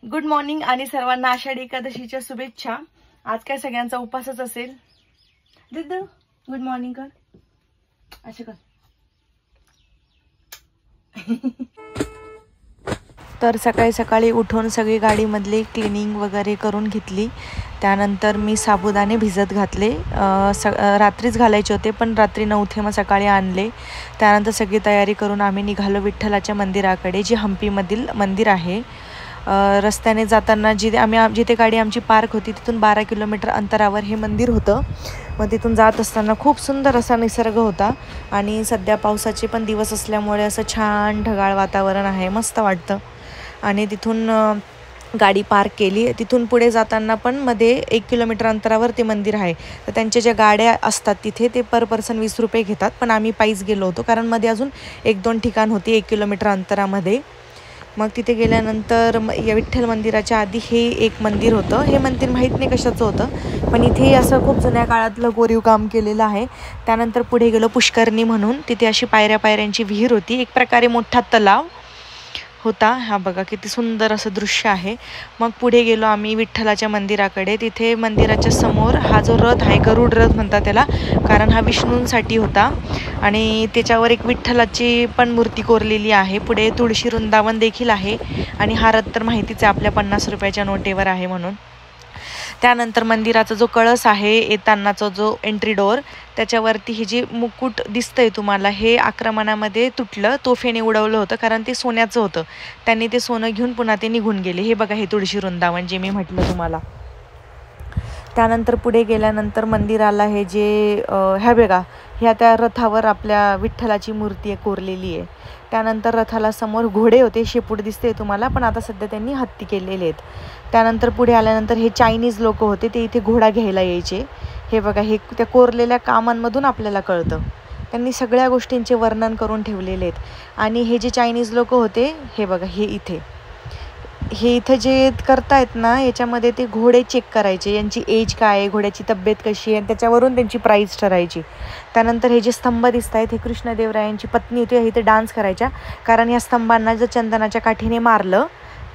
Good morning आणि सर्वांना आषाढी एकादशीच्या शुभेच्छा। आज काय सगळ्यांचा उपवासच असेल। दिदू गुड मॉर्निंग कर, असं कर। तर सकाळी सकाळी उठून सगळी गाडीमधली क्लिनिंग वगैरे करून घेतली। त्यानंतर मी साबुदाणे भिजत घातले, रात्रीच घालायचे होते पण रात्री नव्हते, मग सकाळी आणले। त्यानंतर सगळी तयारी करून आम्ही निघालो विठ्ठलाच्या मंदिराकडे, जे हम्पीमधील मंदिर आहे। रस्त्याने जाताना जिथे गाडी आमची पार्क होती तिथून 12 किलोमीटर अंतरावर हे मंदिर होतं। मग तिथून जात असताना खूप सुंदर असा निसर्ग होता आणि सध्या पावसाचे पण दिवस असल्यामुळे असं छान ढगाळ वातावरण आहे, मस्त वाटतं। आणि तिथून गाडी पार्क केली। तिथून पुढे जाताना पण मध्ये 1 किलोमीटर अंतरावर ते मंदिर आहे। तर त्यांच्या ज्या गाड्या असतात तिथे ते पर पर्सन 20 रुपये घेतात, पण आम्ही पायीच गेलो होतो कारण मध्ये अजून 1-2 ठिकाण होती 1 किलोमीटर अंतरामध्ये। मग तिथे गेल्यानंतर या विठ्ठल मंदिराच्या आधी हे एक मंदिर होतं। हे मंदिर माहीत नाही कशाचं होतं, पण इथे असं खूप जुन्या काळातलं कोरीव काम केलेलं आहे। त्यानंतर पुढे गेलो पुष्करणी म्हणून, तिथे अशी पायऱ्यांची विहीर होती, एक प्रकारे मोठा तलाव होता। हा बघा किती सुंदर असं दृश्य आहे। मग पुढे गेलो आम्ही विठ्ठलाच्या मंदिराकडे। तिथे मंदिराच्या समोर हा जो रथ आहे, गरुड रथ म्हणतात त्याला, कारण हा विष्णूंसाठी होता आणि त्याच्यावर एक विठ्ठलाची पण मूर्ती कोरलेली आहे। पुढे तुळशी वृंदावन देखील आहे आणि हा रथ तर माहितीच आहे आपल्या 50 रुपयाच्या नोटेवर आहे म्हणून। त्यानंतर मंदिराचा जो कळस आहे, येतानाचा जो एंट्री डोअर, त्याच्यावरती हे जे मुकुट दिसतंय तुम्हाला, हे आक्रमणामध्ये तुटलं, तोफेने उडवलं होतं कारण ते सोन्याचं होतं। त्यांनी ते सोनं घेऊन पुन्हा ते निघून गेले। हे बघा, हे तुळशी वृंदावन जे मी म्हटलं तुम्हाला। त्यानंतर पुढे गेल्यानंतर मंदिराला हे जे ह्या बघा, ह्या त्या रथावर आपल्या विठ्ठलाची मूर्ती कोरलेली आहे। त्यानंतर रथाला समोर घोडे होते, शेपूट दिसते तुम्हाला, पण आता सध्या त्यांनी हत्ती केलेले आहेत। त्यानंतर पुढे आल्यानंतर हे चायनीज लोक होते, ते इथे घोडा घ्यायला यायचे। हे बघा, हे त्या कोरलेल्या कामांमधून आपल्याला कळतं, त्यांनी सगळ्या गोष्टींचे वर्णन करून ठेवलेले आहेत। आणि हे जे चायनीज लोक होते, हे बघा, हे इथं जे करतायत ना, याच्यामध्ये ते घोडे चेक करायचे, यांची एज काय आहे, घोड्याची तब्येत कशी आहे, त्याच्यावरून त्यांची प्राईस ठरायची। त्यानंतर हे जे स्तंभ दिसत आहेत, हे कृष्णदेवरायांची पत्नी होती, इथे डान्स करायच्या, कारण या स्तंभांना जर चंदनाच्या काठीने मारलं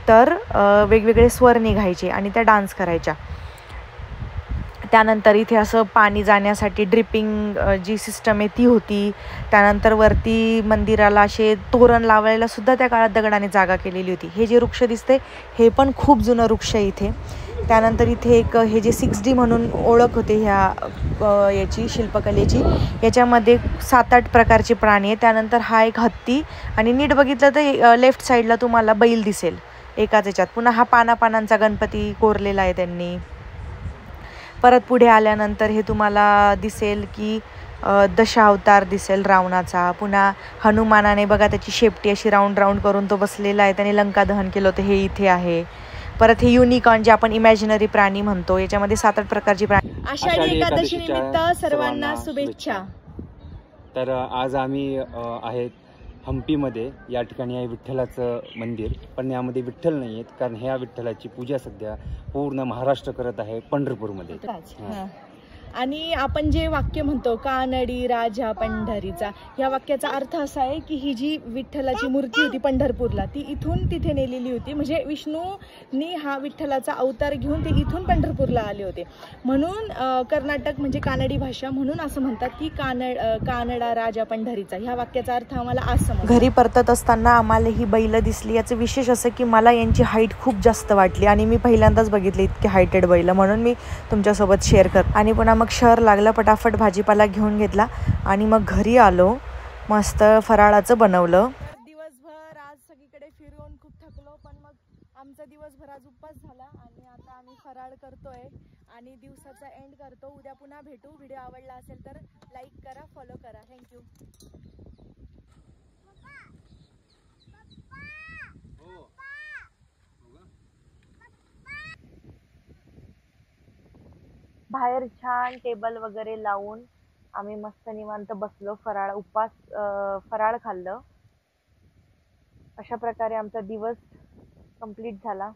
तर वेगवेगळे स्वर निघायचे आणि त्या डान्स करायच्या। त्यानंतर इथे असं पाणी जाण्यासाठी ड्रिपिंग जी सिस्टम आहे ती होती। त्यानंतर वरती मंदिराला असे तोरण लावायला सुद्धा त्या काळात दगडाने जागा केलेली होती। हे जे वृक्ष दिसते हे पण खूप जुनं वृक्ष आहे इथे। त्यानंतर इथे एक हे जे 6D म्हणून ओळख होते ह्या याची शिल्पकलेची, याच्यामध्ये 7-8 प्रकारचे प्राणी आहे। त्यानंतर हा एक हत्ती, आणि नीट बघितलं तर लेफ्ट साईडला तुम्हाला बैल दिसेल एकाच याच्यात। पुन्हा हा पानांचा गणपती कोरलेला आहे त्यांनी। परत पुढे आल्यानंतर हे तुम्हाला दिसेल की दशावतार दिसेल रावणाचा। पुन्हा हनुमानाने बघा त्याची शेपटी अशी राऊंड करून तो बसलेला आहे, त्याने लंका दहन केलं होतं, हे इथे आहे। परत हे युनिकॉर्न जे आपण इमॅजिनरी प्राणी म्हणतो, याच्यामध्ये 7-8 प्रकारचे प्राणी। आषाढी एकादशी निमित्त सर्वांना शुभेच्छा। तर आज आम्ही आहेत हम्पीमध्ये, या ठिकाणी आहे विठ्ठलाचं मंदिर, पण यामध्ये विठ्ठल नाही आहेत कारण ह्या विठ्ठलाची पूजा सध्या पूर्ण महाराष्ट्र करत आहे पंढरपूरमध्ये। आणि आपण जे वाक्य म्हणतो, कानडी राजा पंढरीचा, या वाक्याचा अर्थ असा आहे की ही जी विठ्ठलाची मूर्ती होती पंढरपूरला, ती इथून तिथे नेलेली होती। म्हणजे विष्णूंनी हा विठ्ठलाचा अवतार घेऊन ते इथून पंढरपूरला आले होते, म्हणून कर्नाटक म्हणजे कानडी भाषा, म्हणून असं म्हणतात की कानडा राजा पंढरीचा। ह्या वाक्याचा अर्थ आम्हाला आज समजला। घरी परतत असताना आम्हाला ही बैल दिसली। याचं विशेष असं की मला यांची हाईट खूप जास्त वाटली आणि मी पहिल्यांदाच बघितली इतके हायटेड बैल, म्हणून मी तुमच्यासोबत शेअर करते। आणि पुन्हा मग शहर लागलं, पटापट भाजीपाला घेऊन घेतला आणि मग घरी आलो, मस्त फराळाचं बनवलं। दिवसभर आज सगळीकडे फिरून खूप थकलो, पण मग आमचा दिवसभर आज उपवास झाला आणि आता आम्ही फराळ करतोय आणि दिवसाचा एंड करतो। उद्या पुन्हा भेटू। व्हिडिओ आवडला असेल तर लाईक करा, फॉलो करा। थँक्यू। बाहेर छान टेबल वगैरे लावून आम्ही मस्त निवांत बसलो, फराळ खाल्लं। अशा प्रकारे आमचा दिवस कंप्लीट झाला।